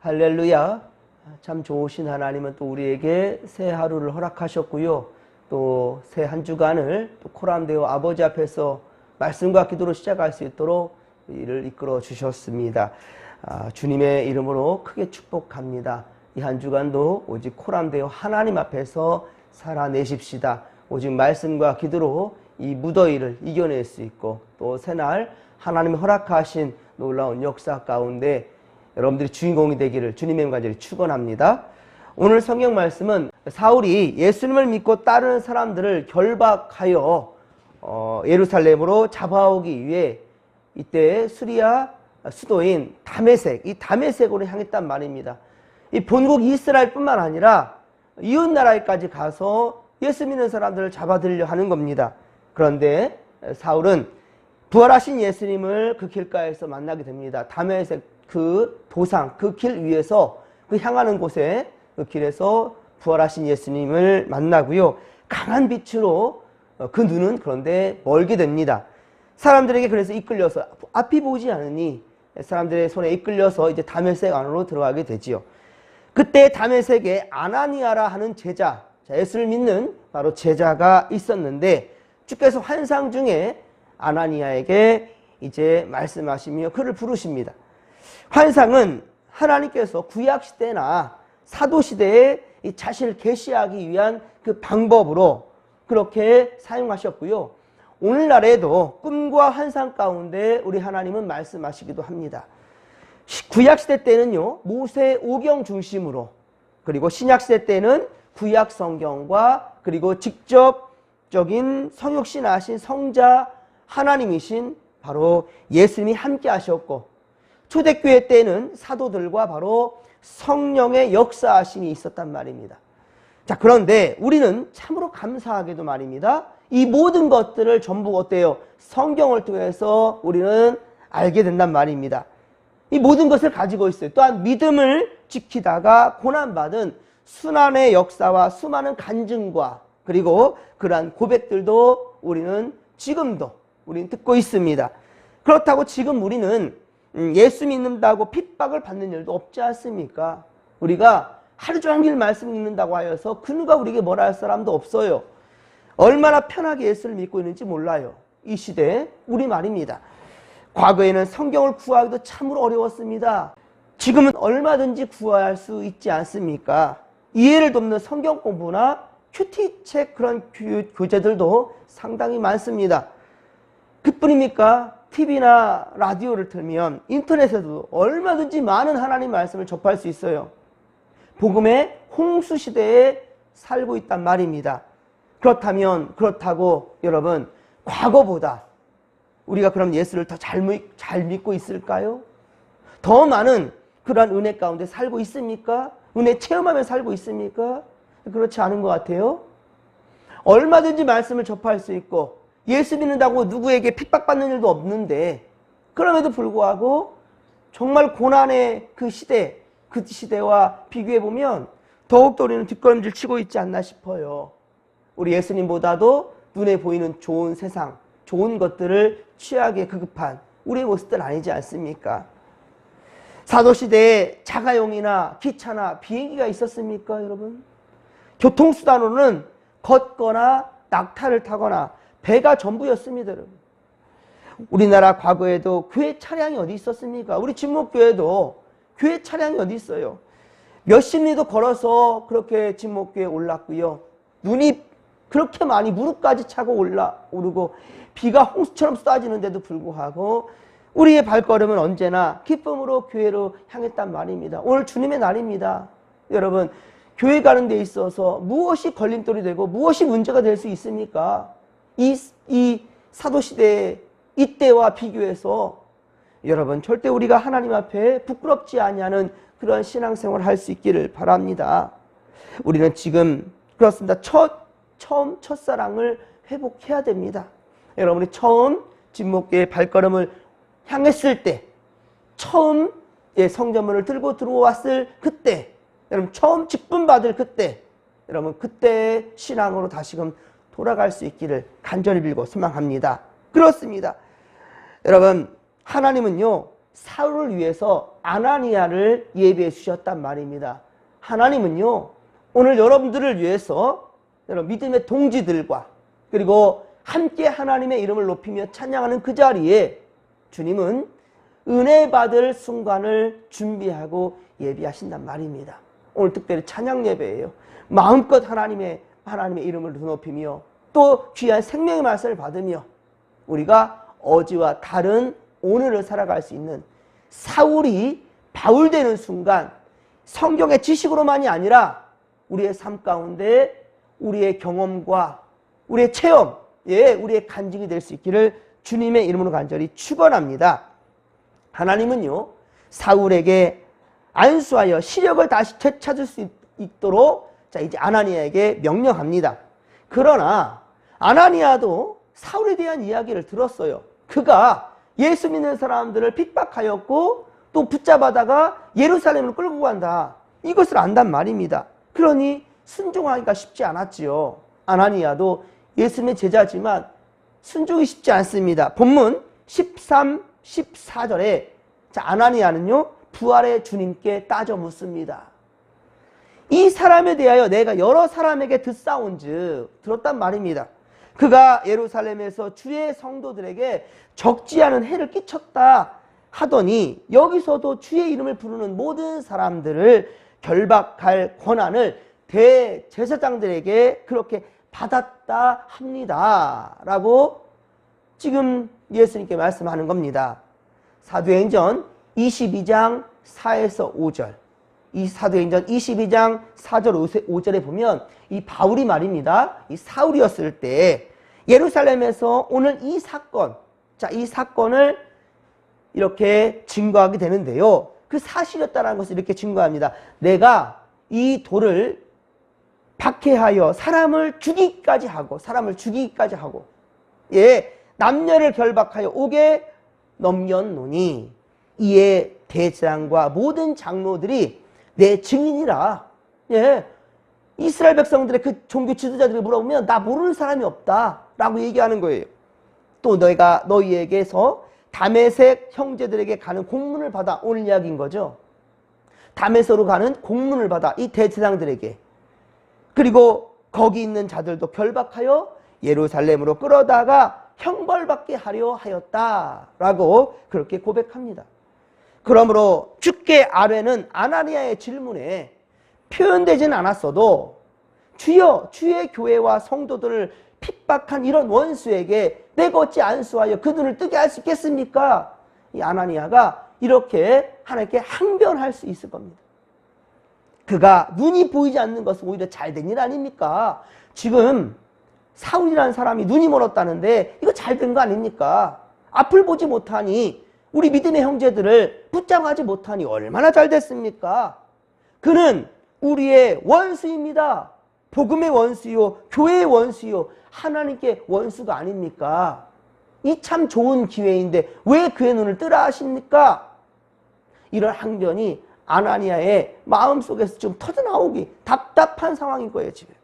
할렐루야. 참 좋으신 하나님은 또 우리에게 새 하루를 허락하셨고요. 또 새 한 주간을 또 코람데오 아버지 앞에서 말씀과 기도로 시작할 수 있도록 이를 이끌어 주셨습니다. 주님의 이름으로 크게 축복합니다. 이 한 주간도 오직 코람데오 하나님 앞에서 살아내십시다. 오직 말씀과 기도로 이 무더위를 이겨낼 수 있고 또 새날 하나님이 허락하신 놀라운 역사 가운데 여러분들이 주인공이 되기를 주님의 간절히 축원합니다. 오늘 성경 말씀은 사울이 예수님을 믿고 따르는 사람들을 결박하여 예루살렘으로 잡아오기 위해 이때 수리아 수도인 다메섹, 이 다메섹으로 향했단 말입니다. 이 본국 이스라엘뿐만 아니라 이웃 나라에까지 가서 예수 믿는 사람들을 잡아들려 하는 겁니다. 그런데 사울은 부활하신 예수님을 그 길가에서 만나게 됩니다. 다메섹 그 도상, 그 길 위에서 그 향하는 곳에 그 길에서 부활하신 예수님을 만나고요. 강한 빛으로 그 눈은 그런데 멀게 됩니다. 사람들에게 그래서 이끌려서 앞이 보이지 않으니 사람들의 손에 이끌려서 이제 다메섹 안으로 들어가게 되지요. 그때 다메섹에 아나니아라 하는 제자, 예수를 믿는 바로 제자가 있었는데 주께서 환상 중에 아나니아에게 이제 말씀하시며 그를 부르십니다. 환상은 하나님께서 구약시대나 사도시대에 이 자신을 계시하기 위한 그 방법으로 그렇게 사용하셨고요. 오늘날에도 꿈과 환상 가운데 우리 하나님은 말씀하시기도 합니다. 구약시대 때는요, 모세 오경 중심으로, 그리고 신약시대 때는 구약 성경과 그리고 직접적인 성육신하신 성자 하나님이신 바로 예수님이 함께 하셨고, 초대교회 때는 사도들과 바로 성령의 역사하심이 있었단 말입니다. 자, 그런데 우리는 참으로 감사하게도 말입니다. 이 모든 것들을 전부 어때요? 성경을 통해서 우리는 알게 된단 말입니다. 이 모든 것을 가지고 있어요. 또한 믿음을 지키다가 고난받은 순환의 역사와 수많은 간증과 그리고 그러한 고백들도 우리는 지금도 우리는 듣고 있습니다. 그렇다고 지금 우리는 예수 믿는다고 핍박을 받는 일도 없지 않습니까? 우리가 하루 종일 말씀 읽는다고 하여서 그 누가 우리에게 뭐라 할 사람도 없어요. 얼마나 편하게 예수를 믿고 있는지 몰라요. 이 시대에 우리 말입니다. 과거에는 성경을 구하기도 참으로 어려웠습니다. 지금은 얼마든지 구할 수 있지 않습니까? 이해를 돕는 성경 공부나 큐티책 그런 교재들도 상당히 많습니다. 그뿐입니까? TV나 라디오를 틀면 인터넷에도 얼마든지 많은 하나님 말씀을 접할 수 있어요. 복음의 홍수 시대에 살고 있단 말입니다. 그렇다고 여러분, 과거보다 우리가 그럼 예수를 더 잘 믿고 있을까요? 더 많은 그러한 은혜 가운데 살고 있습니까? 은혜 체험하며 살고 있습니까? 그렇지 않은 것 같아요. 얼마든지 말씀을 접할 수 있고 예수 믿는다고 누구에게 핍박받는 일도 없는데 그럼에도 불구하고 정말 고난의 그 시대와 비교해보면 더욱더 우리는 뒷걸음질 치고 있지 않나 싶어요. 우리 예수님보다도 눈에 보이는 좋은 세상, 좋은 것들을 취하게 급급한 우리의 모습들 아니지 않습니까? 사도시대에 자가용이나 기차나 비행기가 있었습니까, 여러분? 교통수단으로는 걷거나 낙타를 타거나 배가 전부였습니다, 여러분. 우리나라 과거에도 교회 차량이 어디 있었습니까? 우리 진목교회도 교회 차량이 어디 있어요? 몇십 리도 걸어서 그렇게 진목교회에 올랐고요. 눈이 그렇게 많이 무릎까지 차고 오르고 비가 홍수처럼 쏟아지는데도 불구하고 우리의 발걸음은 언제나 기쁨으로 교회로 향했단 말입니다. 오늘 주님의 날입니다. 여러분, 교회 가는 데 있어서 무엇이 걸림돌이 되고 무엇이 문제가 될 수 있습니까? 이 사도시대 이때와 비교해서 여러분 절대 우리가 하나님 앞에 부끄럽지 아니하는 그런 신앙생활을 할 수 있기를 바랍니다. 우리는 지금 그렇습니다. 첫사랑을 회복해야 됩니다. 여러분이 처음 진목교의 발걸음을 향했을 때, 처음 성전문을 들고 들어왔을 그때, 여러분 처음 직분 받을 그때, 여러분 그때 신앙으로 다시금 돌아갈 수 있기를 간절히 빌고 소망합니다. 그렇습니다. 여러분, 하나님은요 사울을 위해서 아나니아를 예비해 주셨단 말입니다. 하나님은요, 오늘 여러분들을 위해서 여러분 믿음의 동지들과 그리고 함께 하나님의 이름을 높이며 찬양하는 그 자리에 주님은 은혜 받을 순간을 준비하고 예비하신단 말입니다. 오늘 특별히 찬양 예배예요. 마음껏 하나님의 이름을 높이며 또 귀한 생명의 말씀을 받으며 우리가 어제와 다른 오늘을 살아갈 수 있는 사울이 바울 되는 순간 성경의 지식으로만이 아니라 우리의 삶 가운데 우리의 경험과 우리의 체험, 우리의 간증이 될 수 있기를 주님의 이름으로 간절히 축원합니다. 하나님은요, 사울에게 안수하여 시력을 다시 되찾을 수 있도록 이제 아나니아에게 명령합니다. 그러나 아나니아도 사울에 대한 이야기를 들었어요. 그가 예수 믿는 사람들을 핍박하였고 또 붙잡아다가 예루살렘으로 끌고 간다. 이것을 안단 말입니다. 그러니 순종하기가 쉽지 않았지요. 아나니아도 예수님의 제자지만 순종이 쉽지 않습니다. 본문 13, 14절에 아나니아는요, 부활의 주님께 따져 묻습니다. 이 사람에 대하여 내가 여러 사람에게 듣사온즉, 들었단 말입니다. 그가 예루살렘에서 주의 성도들에게 적지 않은 해를 끼쳤다 하더니 여기서도 주의 이름을 부르는 모든 사람들을 결박할 권한을 대제사장들에게 그렇게 받았다 합니다. 라고 지금 예수님께 말씀하는 겁니다. 사도행전 22장 4에서 5절, 이 사도행전 22장 4절 5절에 보면 이 바울이 말입니다. 이 사울이었을 때 예루살렘에서 오늘 이 사건, 이 사건을 이렇게 증거하게 되는데요. 그 사실이었다는 것을 이렇게 증거합니다. 내가 이 돌을 박해하여 사람을 죽이기까지 하고 남녀를 결박하여 옥에 넘겼노니 이에 대제사장과 모든 장로들이 내 증인이라. 이스라엘 백성들의 그 종교 지도자들이 물어보면 나 모르는 사람이 없다 라고 얘기하는 거예요. 또 내가 너희에게서 다메섹 형제들에게 가는 공문을 받아, 오늘 이야기인 거죠. 다메섹으로 가는 공문을 받아 이 대제사장들에게, 그리고 거기 있는 자들도 결박하여 예루살렘으로 끌어다가 형벌받게 하려 하였다라고 그렇게 고백합니다. 그러므로 주께 아뢰는 아나니아의 질문에 표현되지는 않았어도 주여, 주의 교회와 성도들을 핍박한 이런 원수에게 내가 어찌 안수하여 그 눈을 뜨게 할 수 있겠습니까? 이 아나니아가 이렇게 하나님께 항변할 수 있을 겁니다. 그가 눈이 보이지 않는 것은 오히려 잘된 일 아닙니까? 지금 사울이라는 사람이 눈이 멀었다는데 이거 잘된 거 아닙니까? 앞을 보지 못하니 우리 믿음의 형제들을 붙잡아지 못하니 얼마나 잘 됐습니까? 그는 우리의 원수입니다. 복음의 원수요, 교회의 원수요, 하나님께 원수가 아닙니까? 이 참 좋은 기회인데 왜 그의 눈을 뜨라 하십니까? 이런 항변이 아나니아의 마음속에서 좀 터져나오기 답답한 상황인 거예요, 지금.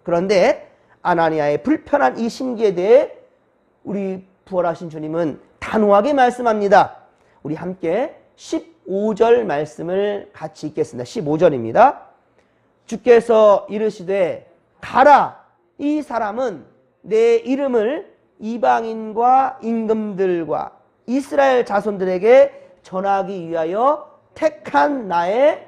그런데 아나니아의 불편한 이 심기에 대해 우리 부활하신 주님은 단호하게 말씀합니다. 우리 함께 15절 말씀을 같이 읽겠습니다. 15절입니다. 주께서 이르시되 가라, 이 사람은 내 이름을 이방인과 임금들과 이스라엘 자손들에게 전하기 위하여 택한 나의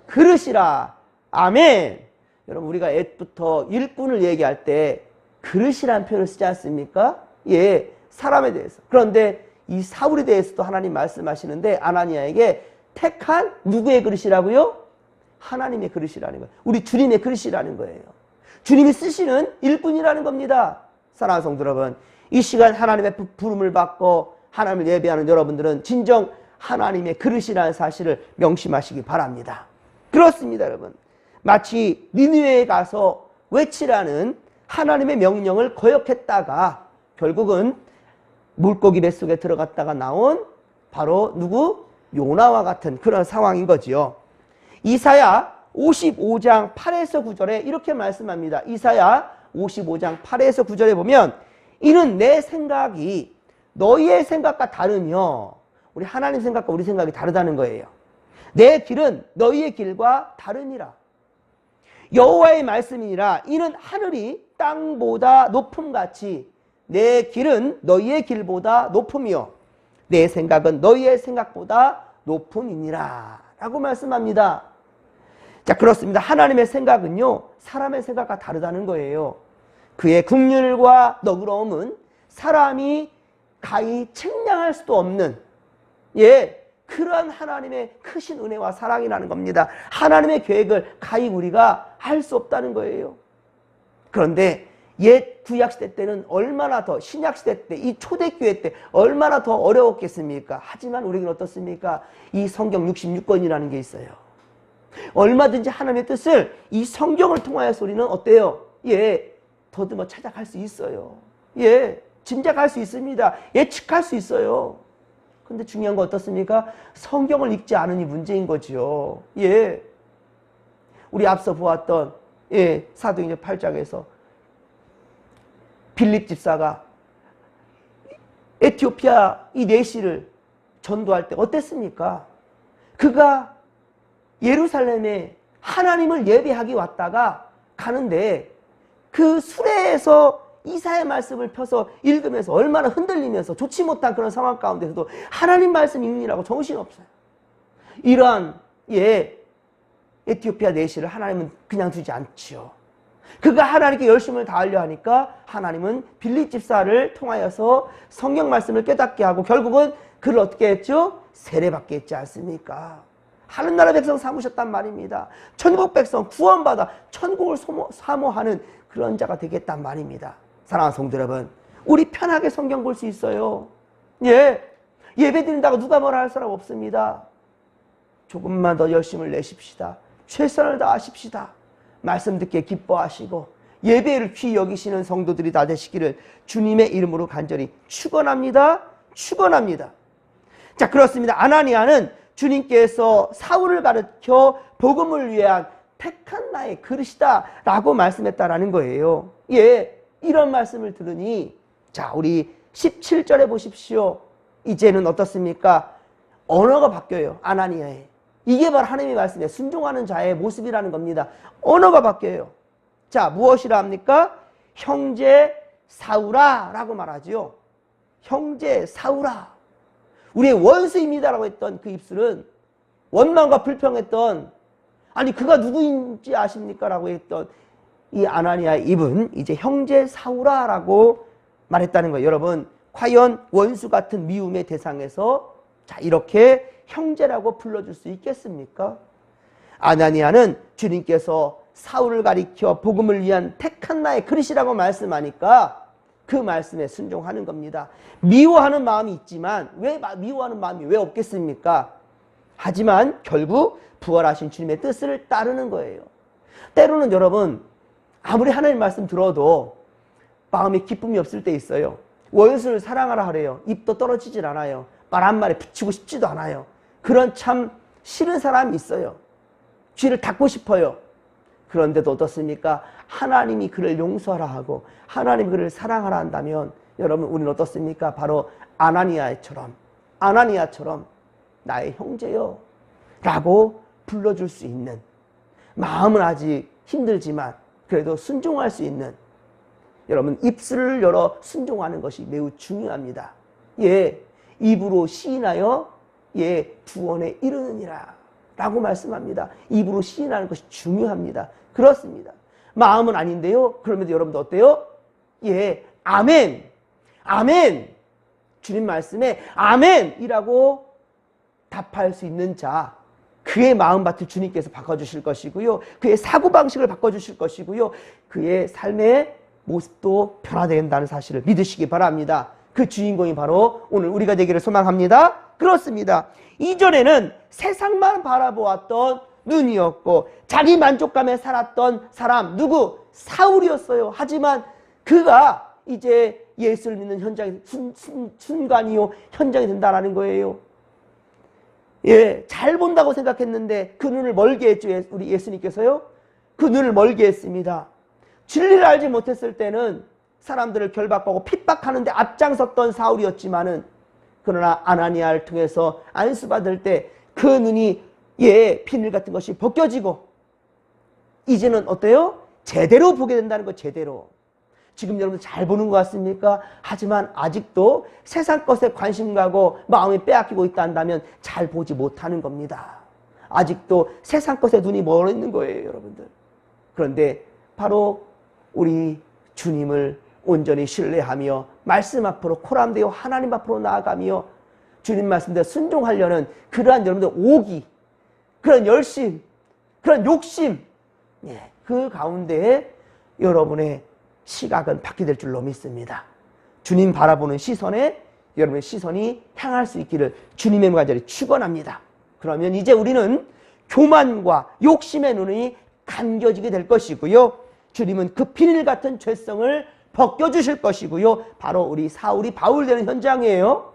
그릇이라. 아멘. 여러분, 우리가 옛부터 일꾼을 얘기할 때 그릇이라는 표현을 쓰지 않습니까? 사람에 대해서. 그런데 이 사울에 대해서도 하나님 말씀하시는데 아나니아에게 택한 누구의 그릇이라고요? 하나님의 그릇이라는 거예요. 우리 주님의 그릇이라는 거예요. 주님이 쓰시는 일꾼이라는 겁니다. 사랑하는 성도 여러분, 이 시간 하나님의 부름을 받고 하나님을 예배하는 여러분들은 진정 하나님의 그릇이라는 사실을 명심하시기 바랍니다. 그렇습니다, 여러분. 마치 니느웨에 가서 외치라는 하나님의 명령을 거역했다가 결국은 물고기 뱃속에 들어갔다가 나온 바로 누구? 요나와 같은 그런 상황인 거지요. 이사야 55장 8에서 9절에 이렇게 말씀합니다. 이사야 55장 8에서 9절에 보면 이는 내 생각이 너희의 생각과 다르며 우리 하나님 생각과 우리 생각이 다르다는 거예요. 내 길은 너희의 길과 다르니라. 여호와의 말씀이니라. 이는 하늘이 땅보다 높음같이 내 길은 너희의 길보다 높음이요 내 생각은 너희의 생각보다 높음이니라 라고 말씀합니다. 자, 그렇습니다. 하나님의 생각은요 사람의 생각과 다르다는 거예요. 그의 긍휼과 너그러움은 사람이 가히 측량할 수도 없는 그러한 하나님의 크신 은혜와 사랑이라는 겁니다. 하나님의 계획을 가히 우리가 알 수 없다는 거예요. 그런데 옛 구약시대 때는 얼마나 더, 신약시대 때, 이 초대교회 때 얼마나 더 어려웠겠습니까? 하지만 우리는 어떻습니까? 이 성경 66권이라는 게 있어요. 얼마든지 하나님의 뜻을 이 성경을 통하여서 우리는 어때요? 더듬어 찾아갈 수 있어요. 짐작할 수 있습니다. 예측할 수 있어요. 근데 중요한 건 어떻습니까? 성경을 읽지 않으니 문제인 거죠. 우리 앞서 보았던 사도행전 8장에서 빌립 집사가 에티오피아 이 내시를 전도할 때 어땠습니까? 그가 예루살렘에 하나님을 예배하기 왔다가 가는데 그 수레에서 이사의 말씀을 펴서 읽으면서 얼마나 흔들리면서 좋지 못한 그런 상황 가운데서도 하나님 말씀 읽느라고 정신없어요. 이러한 에티오피아 내시를 하나님은 그냥 두지 않지요. 그가 하나님께 열심을 다하려 하니까 하나님은 빌립 집사를 통하여서 성경 말씀을 깨닫게 하고 결국은 그를 어떻게 했죠? 세례받게 했지 않습니까? 하늘나라 백성 삼으셨단 말입니다. 천국 백성 구원받아 천국을 사모하는 그런 자가 되겠단 말입니다. 사랑하는 성도 여러분, 우리 편하게 성경 볼 수 있어요. 예배 드린다고 누가 뭐라 할 사람 없습니다. 조금만 더 열심을 내십시다. 최선을 다하십시다. 말씀 듣기에 기뻐하시고 예배를 귀히 여기시는 성도들이 다 되시기를 주님의 이름으로 간절히 축원합니다. 축원합니다. 자, 그렇습니다. 아나니아는 주님께서 사울을 가르쳐 복음을 위한 택한 나의 그릇이다 라고 말씀했다라는 거예요. 이런 말씀을 들으니 자, 우리 17절에 보십시오. 이제는 어떻습니까? 언어가 바뀌어요. 아나니아의. 이게 바로 하나님의 말씀에 순종하는 자의 모습이라는 겁니다. 언어가 바뀌어요. 자, 무엇이라 합니까? 형제 사울아 라고 말하죠. 형제 사울아. 우리의 원수입니다라고 했던 그 입술은 원망과 불평했던, 아니 그가 누구인지 아십니까? 라고 했던 이 아나니아의 입은 이제 형제 사울아 라고 말했다는 거예요. 여러분, 과연 원수 같은 미움의 대상에서 자, 이렇게 형제라고 불러줄 수 있겠습니까? 아나니아는 주님께서 사울을 가리켜 복음을 위한 택한 나의 그릇이라고 말씀하니까 그 말씀에 순종하는 겁니다. 미워하는 마음이 있지만 미워하는 마음이 왜 없겠습니까? 하지만 결국 부활하신 주님의 뜻을 따르는 거예요. 때로는 여러분, 아무리 하나님 말씀 들어도 마음에 기쁨이 없을 때 있어요. 원수를 사랑하라 하래요. 입도 떨어지질 않아요. 말 한 마리 붙이고 싶지도 않아요. 그런 참 싫은 사람이 있어요. 귀를 닫고 싶어요. 그런데도 어떻습니까? 하나님이 그를 용서하라 하고 하나님이 그를 사랑하라 한다면 여러분, 우리는 어떻습니까? 바로 아나니아처럼 나의 형제요 라고 불러줄 수 있는, 마음은 아직 힘들지만 그래도 순종할 수 있는, 여러분, 입술을 열어 순종하는 것이 매우 중요합니다. 입으로 시인하여 구원에 이르느니라 라고 말씀합니다. 입으로 시인하는 것이 중요합니다. 그렇습니다. 마음은 아닌데요. 그러면서 여러분도 어때요? 아멘. 아멘. 주님 말씀에 아멘이라고 답할 수 있는 자, 그의 마음밭을 주님께서 바꿔주실 것이고요. 그의 사고방식을 바꿔주실 것이고요. 그의 삶의 모습도 변화된다는 사실을 믿으시기 바랍니다. 그 주인공이 바로 오늘 우리가 되기를 소망합니다. 그렇습니다. 이전에는 세상만 바라보았던 눈이었고 자기 만족감에 살았던 사람, 누구? 사울이었어요. 하지만 그가 이제 예수를 믿는 현장에 순간이요 현장이 된다라는 거예요. 잘 본다고 생각했는데 그 눈을 멀게 했죠. 우리 예수님께서요. 그 눈을 멀게 했습니다. 진리를 알지 못했을 때는 사람들을 결박하고 핍박하는데 앞장섰던 사울이었지만은 그러나 아나니아를 통해서 안수받을 때 그 눈이 비늘 같은 것이 벗겨지고 이제는 어때요? 제대로 보게 된다는 거. 제대로. 지금 여러분 잘 보는 것 같습니까? 하지만 아직도 세상 것에 관심 가고 마음이 빼앗기고 있다 한다면 잘 보지 못하는 겁니다. 아직도 세상 것에 눈이 멀어 있는 거예요, 여러분들. 그런데 바로 우리 주님을 온전히 신뢰하며 말씀 앞으로 코람되어 하나님 앞으로 나아가며 주님 말씀대로 순종하려는 그러한 여러분들 오기, 그런 열심, 그런 욕심, 그 가운데에 여러분의 시각은 바뀌게 될 줄로 믿습니다. 주님 바라보는 시선에 여러분의 시선이 향할 수 있기를 주님의 간절히 축원합니다. 그러면 이제 우리는 교만과 욕심의 눈이 감겨지게 될 것이고요. 주님은 그 비늘 같은 죄성을 벗겨주실 것이고요. 바로 우리 사울이 바울 되는 현장이에요.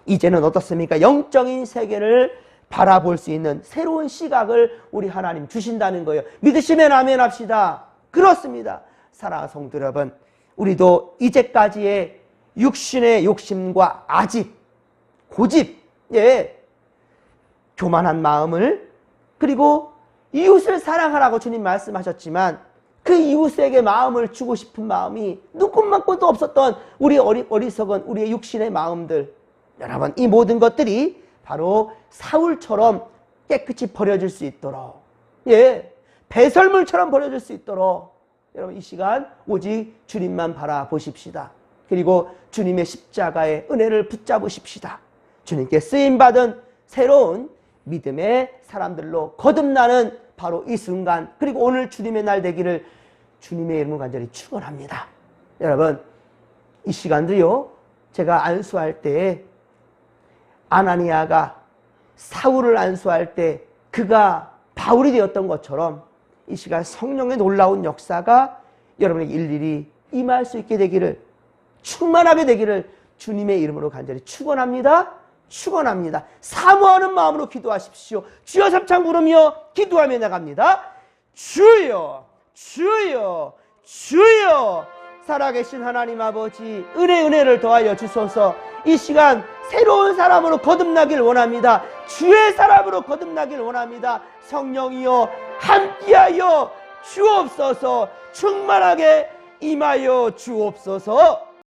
이제는 어떻습니까? 영적인 세계를 바라볼 수 있는 새로운 시각을 우리 하나님 주신다는 거예요. 믿으시면 아멘 합시다. 그렇습니다. 사랑하는 성도 여러분, 우리도 이제까지의 육신의 욕심과 아집, 고집, 교만한 마음을, 그리고 이웃을 사랑하라고 주님 말씀하셨지만 그 이웃에게 마음을 주고 싶은 마음이 누구만큼도 없었던 우리 어리석은 우리의 육신의 마음들, 여러분, 이 모든 것들이 바로 사울처럼 깨끗이 버려질 수 있도록, 배설물처럼 버려질 수 있도록 여러분 이 시간 오직 주님만 바라보십시다. 그리고 주님의 십자가의 은혜를 붙잡으십시다. 주님께 쓰임받은 새로운 믿음의 사람들로 거듭나는 바로 이 순간, 그리고 오늘 주님의 날 되기를 주님의 이름으로 간절히 축원합니다. 여러분, 이 시간도요, 제가 안수할 때 아나니아가 사울을 안수할 때 그가 바울이 되었던 것처럼 이 시간 성령의 놀라운 역사가 여러분에게 일일이 임할 수 있게 되기를, 충만하게 되기를 주님의 이름으로 간절히 축원합니다. 축원합니다. 사모하는 마음으로 기도하십시오. 주여 삼창 부르며 기도하며 나갑니다. 주여, 주여, 주여. 살아계신 하나님 아버지, 은혜를 더하여 주소서. 이 시간 새로운 사람으로 거듭나길 원합니다. 주의 사람으로 거듭나길 원합니다. 성령이여 함께하여 주옵소서. 충만하게 임하여 주옵소서.